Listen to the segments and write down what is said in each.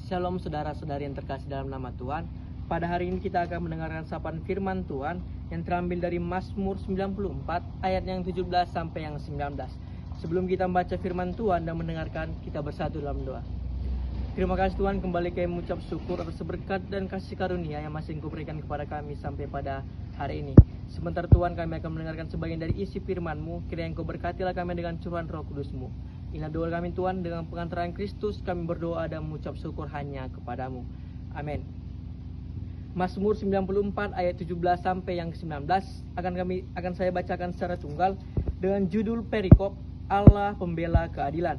Shalom saudara-saudari yang terkasih dalam nama Tuhan. Pada hari ini kita akan mendengarkan sapaan firman Tuhan yang terambil dari Mazmur 94 ayat yang 17 sampai yang 19. Sebelum kita membaca firman Tuhan dan mendengarkan, kita bersatu dalam doa. Terima kasih Tuhan, kembali kami mengucap syukur atas berkat dan kasih karunia yang masih Engkau berikan kepada kami sampai pada hari ini. Sebentar Tuhan, kami akan mendengarkan sebagian dari isi firman-Mu. Kiranya Engkau berkatilah kami dengan curahan Roh Kudus-Mu. Inilah doa kami Tuhan, dengan pengantaran Kristus kami berdoa dan mengucap syukur hanya kepadamu. Amin. Mazmur 94 ayat 17 sampai yang 19 akan saya bacakan secara tunggal dengan judul perikop Allah Pembela Keadilan.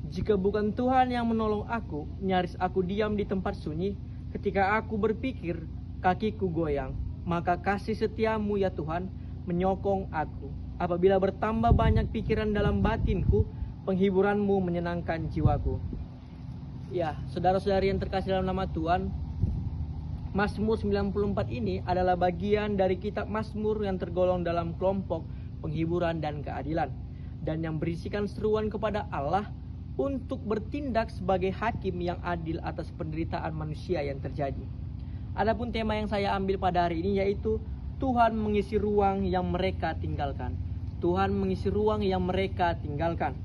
Jika bukan Tuhan yang menolong aku, nyaris aku diam di tempat sunyi. Ketika aku berpikir, kakiku goyang. Maka kasih setiamu ya Tuhan menyokong aku. Apabila bertambah banyak pikiran dalam batinku, penghiburanmu menyenangkan jiwaku. Ya, saudara-saudari yang terkasih dalam nama Tuhan, Mazmur 94 ini adalah bagian dari kitab Mazmur yang tergolong dalam kelompok penghiburan dan keadilan, dan yang berisikan seruan kepada Allah untuk bertindak sebagai hakim yang adil atas penderitaan manusia yang terjadi. Adapun tema yang saya ambil pada hari ini yaitu Tuhan mengisi ruang yang mereka tinggalkan. Tuhan mengisi ruang yang mereka tinggalkan.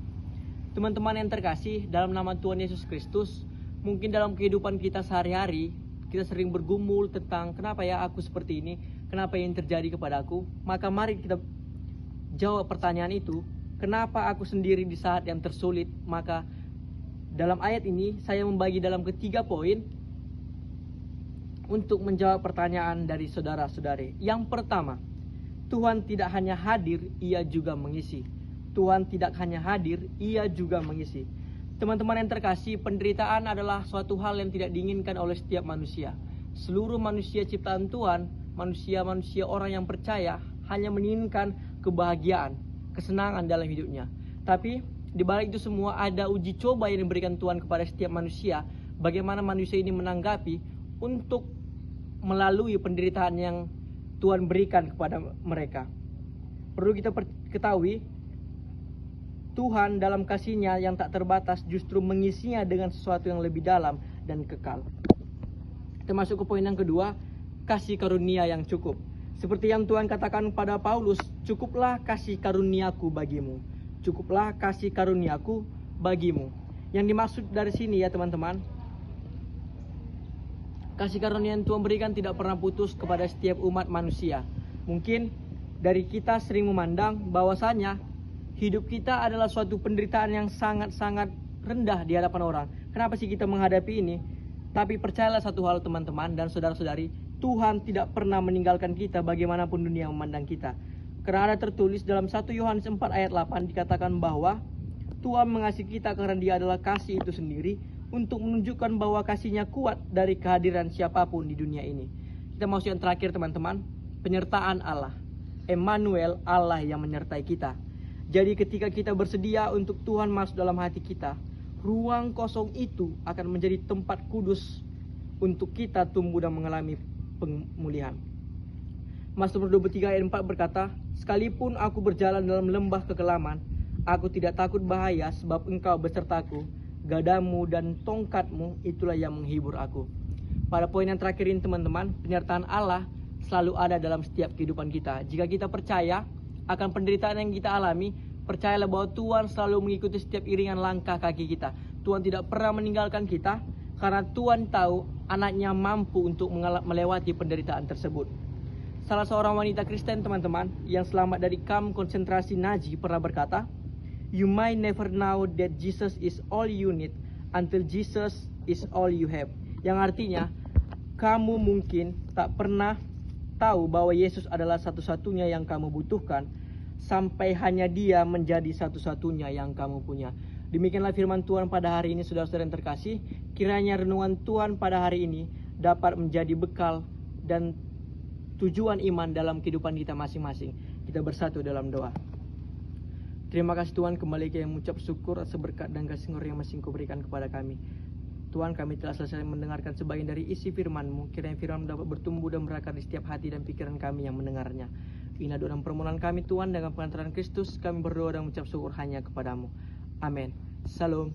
Teman-teman yang terkasih dalam nama Tuhan Yesus Kristus, mungkin dalam kehidupan kita sehari-hari kita sering bergumul tentang kenapa ya aku seperti ini, kenapa yang terjadi kepadaku. Maka mari kita jawab pertanyaan itu, kenapa aku sendiri di saat yang tersulit. Maka dalam ayat ini saya membagi dalam ketiga poin untuk menjawab pertanyaan dari saudara-saudari. Yang pertama, Tuhan tidak hanya hadir, ia juga mengisi. Tuhan tidak hanya hadir, ia juga mengisi. Teman-teman yang terkasih, penderitaan adalah suatu hal yang tidak diinginkan oleh setiap manusia. Seluruh manusia ciptaan Tuhan, manusia-manusia orang yang percaya, hanya menginginkan kebahagiaan, kesenangan dalam hidupnya. Tapi di balik itu semua ada uji coba yang diberikan Tuhan kepada setiap manusia. Bagaimana manusia ini menanggapi untuk melalui penderitaan yang Tuhan berikan kepada mereka. Perlu kita ketahui, Tuhan dalam kasih-Nya yang tak terbatas justru mengisinya dengan sesuatu yang lebih dalam dan kekal. Kita masuk ke poin yang kedua, kasih karunia yang cukup. Seperti yang Tuhan katakan pada Paulus, cukuplah kasih karuniaku bagimu. Cukuplah kasih karuniaku bagimu. Yang dimaksud dari sini ya teman-teman, kasih karunia yang Tuhan berikan tidak pernah putus kepada setiap umat manusia. Mungkin dari kita sering memandang bahwasanya hidup kita adalah suatu penderitaan yang sangat-sangat rendah di hadapan orang. Kenapa sih kita menghadapi ini? Tapi percayalah satu hal teman-teman dan saudara-saudari, Tuhan tidak pernah meninggalkan kita bagaimanapun dunia memandang kita. Karena ada tertulis dalam 1 Yohanes 4 ayat 8 dikatakan bahwa Tuhan mengasihi kita karena Dia adalah kasih itu sendiri, untuk menunjukkan bahwa kasih-Nya kuat dari kehadiran siapapun di dunia ini. Kita masuk yang terakhir teman-teman, penyertaan Allah. Emmanuel, Allah yang menyertai kita. Jadi ketika kita bersedia untuk Tuhan masuk dalam hati kita, ruang kosong itu akan menjadi tempat kudus untuk kita tumbuh dan mengalami pemulihan. Mazmur 23 ayat 4 berkata, sekalipun aku berjalan dalam lembah kekelaman, aku tidak takut bahaya sebab Engkau besertaku, gadamu dan tongkatmu itulah yang menghibur aku. Pada poin yang terakhir ini teman-teman, penyertaan Allah selalu ada dalam setiap kehidupan kita. Jika kita percaya akan penderitaan yang kita alami, percayalah bahwa Tuhan selalu mengikuti setiap iringan langkah kaki kita. Tuhan tidak pernah meninggalkan kita, karena Tuhan tahu anaknya mampu untuk melewati penderitaan tersebut. Salah seorang wanita Kristen teman-teman yang selamat dari kamp konsentrasi Nazi pernah berkata, you might never know that Jesus is all you need until Jesus is all you have. Yang artinya, kamu mungkin tak pernah tahu bahwa Yesus adalah satu-satunya yang kamu butuhkan, sampai hanya Dia menjadi satu-satunya yang kamu punya. Demikianlah firman Tuhan pada hari ini saudara-saudara yang terkasih. Kiranya renungan Tuhan pada hari ini dapat menjadi bekal dan tujuan iman dalam kehidupan kita masing-masing. Kita bersatu dalam doa. Terima kasih Tuhan, kembali kami mengucap syukur atas berkat dan kasih yang masih Engkau berikan kepada kami. Tuhan, kami telah selesai mendengarkan sebagian dari isi firman-Mu. Kiranya firman dapat bertumbuh dan berakar di setiap hati dan pikiran kami yang mendengarnya. Inilah doa dan permohonan kami Tuhan, dengan pengantaran Kristus kami berdoa dan mengucap syukur hanya kepadamu. Amin. Salam.